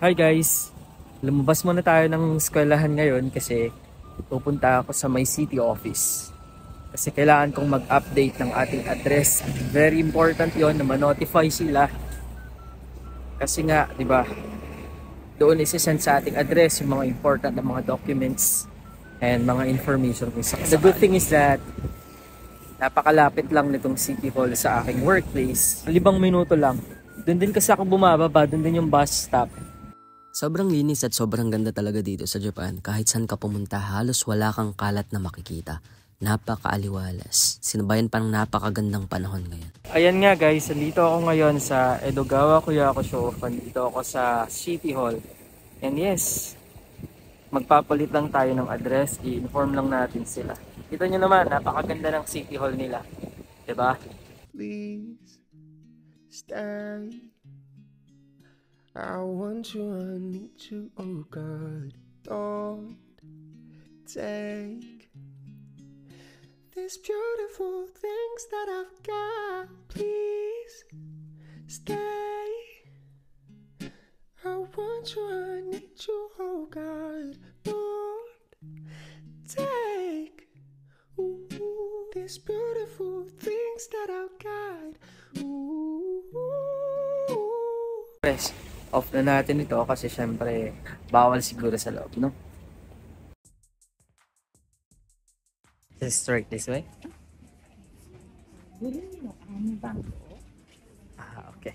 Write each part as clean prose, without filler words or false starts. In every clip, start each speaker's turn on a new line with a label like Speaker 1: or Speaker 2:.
Speaker 1: Hi guys! Lumabas muna tayo ng eskwelahan ngayon kasi pupunta ako sa my city office. Kasi kailangan kong mag-update ng ating address. Very important yon na ma-notify sila. Kasi nga, di ba, doon isisend sa ating address yung mga important na mga documents and mga information. The good thing is that napakalapit lang nitong City Hall sa aking workplace. 5 minuto lang. Doon din kasi ako bumababa, doon din yung bus stop.
Speaker 2: Sobrang linis at sobrang ganda talaga dito sa Japan. Kahit saan ka pumunta, halos wala kang kalat na makikita. Napakaaliwalas. Sinabayan pa ng napakagandang panahon ngayon.
Speaker 1: Ayan nga guys, nandito ako ngayon sa Edogawa Kuyakusho. Nandito ako sa City Hall. And yes, magpapalit lang tayo ng address. I-inform lang natin sila. Kita nyo naman, napakaganda ng City Hall nila. Diba?
Speaker 3: Please stay. I want you, I need you, oh God. Don't take these beautiful things that I've got. Please stay. I want you, I need you, oh God. Don't take these beautiful things that I've got.
Speaker 1: Press off na natin ito kasi syempre bawal siguro sa loob, no? Just straight this way? Okay.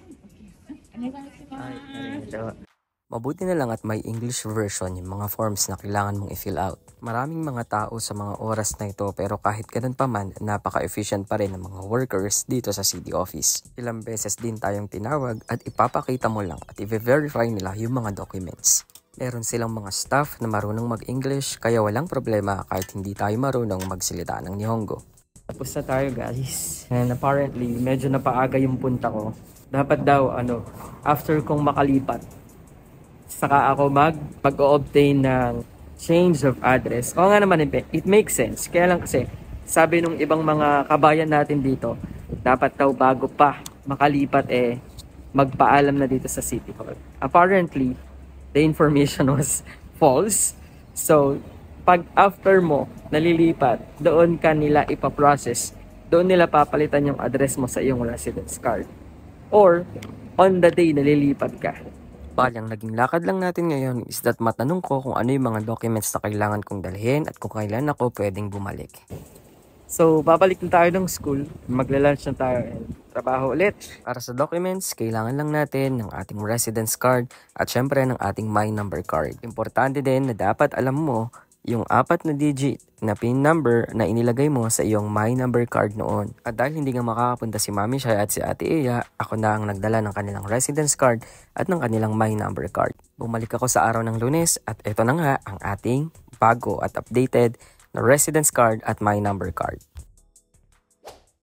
Speaker 2: Mabuti na lang at may English version yung mga forms na kailangan mong i-fill out. Maraming mga tao sa mga oras na ito pero kahit ganun pa man, napaka-efficient pa rin ng mga workers dito sa city office. Ilang beses din tayong tinawag at ipapakita mo lang at i-verify nila yung mga documents. Meron silang mga staff na marunong mag-English kaya walang problema kahit hindi tayo marunong magsalita ng Nihongo.
Speaker 1: Tapos na tayo guys. And apparently, medyo napaaga yung punta ko. Dapat daw, after kong makalipat, saka ako mag-o-obtain ng change of address. Oo nga naman, it makes sense. Kaya lang kasi, sabi nung ibang mga kabayan natin dito, dapat daw bago pa makalipat magpaalam na dito sa City Hall. Apparently, the information was false. So, pag after mo nalilipat, doon ka nila ipaprocess. Doon nila papalitan yung address mo sa iyong residence card. Or, on the day nalilipat ka.
Speaker 2: Ang naging lakad lang natin ngayon is that matanong ko kung ano yung mga documents na kailangan kong dalhin at kung kailan ako pwedeng bumalik.
Speaker 1: So, babalik na tayo ng school. Magla-lunch na tayo and trabaho ulit.
Speaker 2: Para sa documents, kailangan lang natin ng ating residence card at syempre ng ating My Number card. Importante din na dapat alam mo yung 4 na digit na PIN number na inilagay mo sa iyong My Number card noon. At dahil hindi nga makakapunta si Mami Shai at si Ate Iya, ako na ang nagdala ng kanilang residence card at ng kanilang My Number card. Bumalik ako sa araw ng Lunes at eto na nga ang ating bago at updated na residence card at My Number card.